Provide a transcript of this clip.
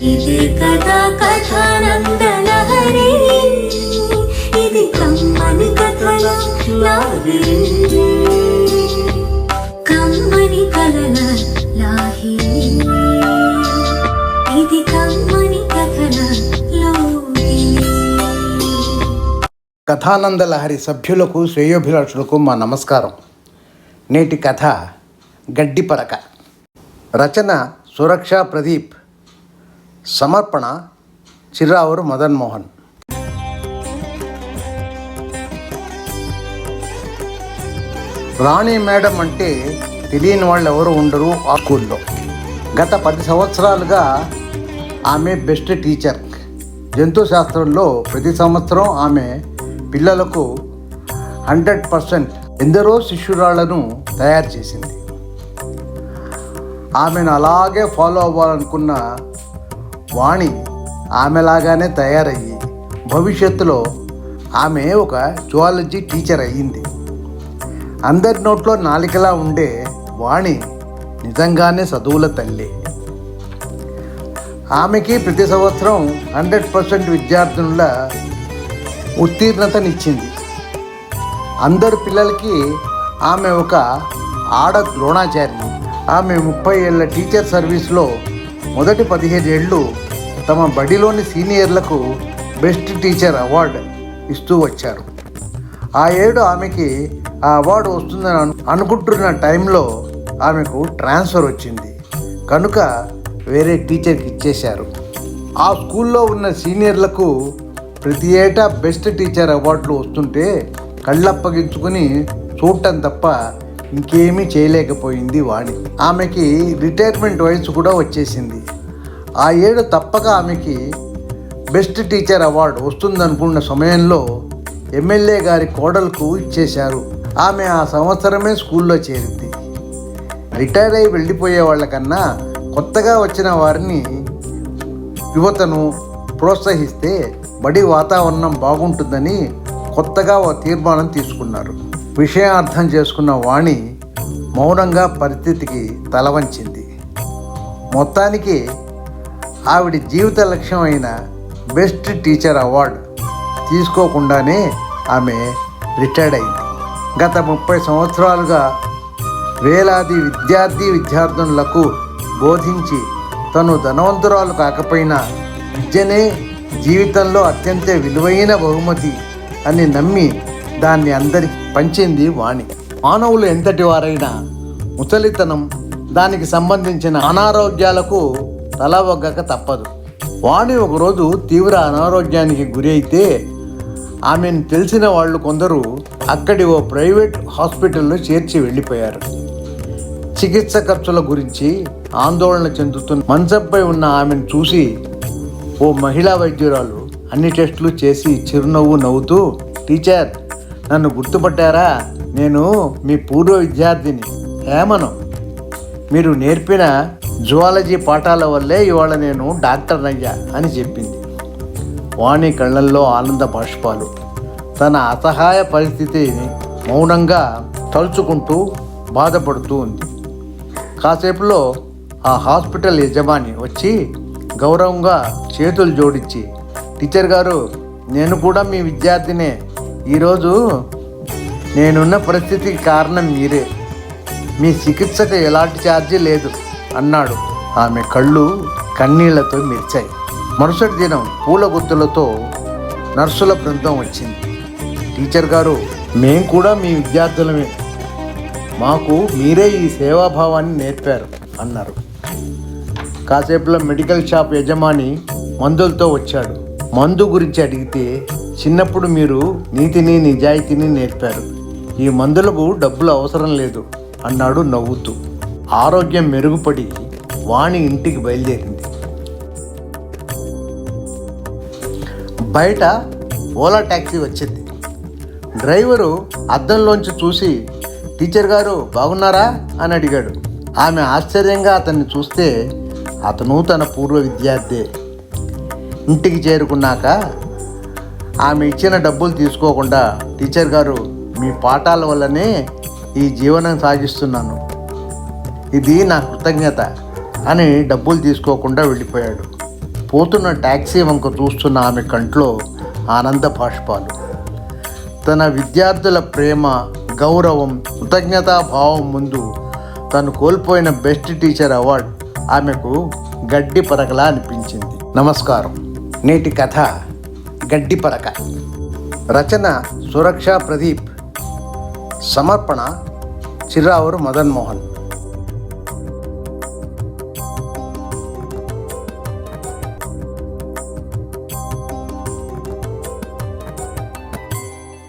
ఇది కథా కథానందలహరి, ఇది కమ్మని కథల లాహిరి, కమ్మని కథల లాహిరి, ఇది కమ్మని కథల లోహిరి. కథానంద లహరి సభ్యులకు శ్రేయోభిలాషులకు మా నమస్కారం. నేటి కథ గడ్డిపరక. రచన సురక్ష ప్రదీప్. సమర్పణ చిర్రావూరు మదన్ మోహన్. రాణి మేడం అంటే తెలియని వాళ్ళు ఎవరు ఉండరు ఆ స్కూల్లో. గత 10 సంవత్సరాలుగా ఆమె బెస్ట్ టీచర్. జంతు శాస్త్రంలో ప్రతి సంవత్సరం ఆమె పిల్లలకు 100% ఎందరో శిష్యురాళ్లను తయారు చేసింది. ఆమెను అలాగే ఫాలో అవ్వాలనుకున్న వాణి ఆమెలాగానే తయారయ్యి భవిష్యత్తులో ఆమె ఒక జువాలజీ టీచర్ అయ్యింది. అందరి నోట్లో నాలికలా ఉండే వాణి నిజంగానే చదువుల తల్లి. ఆమెకి ప్రతి సంవత్సరం 100% విద్యార్థుల ఉత్తీర్ణతనిచ్చింది. అందరు పిల్లలకి ఆమె ఒక ఆడ ద్రోణాచార్య. ఆమె 30 ఏళ్ల టీచర్ సర్వీస్లో మొదటి 15 ఏళ్ళు తమ బడిలోని సీనియర్లకు బెస్ట్ టీచర్ అవార్డు ఇస్తూ వచ్చారు. ఆ ఏడు ఆమెకి ఆ అవార్డు వస్తుందని అనుకుంటున్న టైంలో ఆమెకు ట్రాన్స్ఫర్ వచ్చింది కనుక వేరే టీచర్కి ఇచ్చేశారు. ఆ స్కూల్లో ఉన్న సీనియర్లకు ప్రతి ఏటా బెస్ట్ టీచర్ అవార్డులు వస్తుంటే కళ్ళప్పగించుకుని చూడటం తప్ప ఇంకేమీ చేయలేకపోయింది వాణి. ఆమెకి రిటైర్మెంట్ వయసు కూడా వచ్చేసింది. ఆ ఏడు తప్పక ఆమెకి బెస్ట్ టీచర్ అవార్డు వస్తుందనుకున్న సమయంలో ఎమ్మెల్యే గారి కోడలకు ఇచ్చేశారు. ఆమె ఆ సంవత్సరమే స్కూల్లో చేరింది. రిటైర్ అయి వెళ్ళిపోయే వాళ్ళకన్నా కొత్తగా వచ్చిన వారిని యువతను ప్రోత్సహిస్తే బడి వాతావరణం బాగుంటుందని కొత్తగా ఓ తీర్మానం తీసుకున్నారు. విషయం అర్థం చేసుకున్న వాణి మౌనంగా పరిస్థితికి తలవంచింది. మొత్తానికి ఆవిడ జీవిత లక్ష్యం అయిన బెస్ట్ టీచర్ అవార్డు తీసుకోకుండానే ఆమె రిటైర్డ్ అయింది. గత 30 సంవత్సరాలుగా వేలాది విద్యార్థులకు బోధించి తను ధనవంతురాలు కాకపోయినా విద్యనే జీవితంలో అత్యంత విలువైన బహుమతి అని నమ్మి దాన్ని అందరికి పంచింది వాణి. మానవులు ఎంతటి వారైనా ముసలితనం, దానికి సంబంధించిన అనారోగ్యాలకు తల ఒగ్గక తప్పదు. వాణి ఒకరోజు తీవ్ర అనారోగ్యానికి గురి అయితే ఆమెను తెలిసిన వాళ్ళు కొందరు అక్కడి ఓ ప్రైవేట్ హాస్పిటల్లో చేర్చి వెళ్ళిపోయారు. చికిత్స ఖర్చుల గురించి ఆందోళన చెందుతున్న మంచంపై ఉన్న ఆమెను చూసి ఓ మహిళా వైద్యురాలు అన్ని టెస్టులు చేసి చిరునవ్వు నవ్వుతూ, టీచర్, నన్ను గుర్తుపట్టారా? నేను మీ పూర్వ విద్యార్థిని హేమను. మీరు నేర్పిన జువాలజీ పాఠాల వల్లే ఇవాళ నేను డాక్టర్ అయ్యా అని చెప్పింది. వాణి కళ్ళల్లో ఆనంద బాష్పాలు. తన అసహాయ పరిస్థితిని మౌనంగా తలుచుకుంటూ బాధపడుతూ ఉంది. కాసేపులో ఆ హాస్పిటల్ యజమాని వచ్చి గౌరవంగా చేతులు జోడించి, టీచర్ గారు, నేను కూడా మీ విద్యార్థినే. ఈరోజు నేనున్న పరిస్థితికి కారణం మీరే. మీ చికిత్సకు ఎలాంటి ఛార్జీ లేదు అన్నాడు. ఆమె కళ్ళు కన్నీళ్లతో మెరిచాయి. మరుసటి దినం పూల గుత్తులతో నర్సుల బృందం వచ్చింది. టీచర్ గారు, మేం కూడా మీ విద్యార్థులమే. మాకు మీరే ఈ సేవాభావాన్ని నేర్పారు అన్నారు. కాసేపులో మెడికల్ షాప్ యజమాని మందులతో వచ్చాడు. మందు గురించి అడిగితే, చిన్నప్పుడు మీరు నీతిని నిజాయితీని నేర్పారు. ఈ మందులకు డబ్బులు అవసరం లేదు అన్నాడు నవ్వుతూ. ఆరోగ్యం మెరుగుపడి వాణి ఇంటికి బయలుదేరింది. బయట ఓలా ట్యాక్సీ వచ్చింది. డ్రైవరు అద్దంలోంచి చూసి, టీచర్ గారు బాగున్నారా అని అడిగాడు. ఆమె ఆశ్చర్యంగా అతన్ని చూస్తే అతను తన పూర్వ విద్యార్థి. ఇంటికి చేరుకున్నాక ఆమె ఇచ్చిన డబ్బులు తీసుకోకుండా, టీచర్ గారు, మీ పాఠాల వల్లనే ఈ జీవనం సాగిస్తున్నాను, ఇది నా కృతజ్ఞత అని డబ్బులు తీసుకోకుండా వెళ్ళిపోయాడు. పోతున్న ట్యాక్సీ వంక చూస్తున్న ఆమె కంట్లో ఆనంద బాష్పాలు. తన విద్యార్థుల ప్రేమ, గౌరవం, కృతజ్ఞతాభావం ముందు తను కోల్పోయిన బెస్ట్ టీచర్ అవార్డు ఆమెకు గడ్డి పరకలా అనిపించింది. నమస్కారం. నేటి కథ గడ్డి పరక. రచన సురక్ష ప్రదీప్. సమర్పణ చిర్రావూరు మదన్ మోహన్.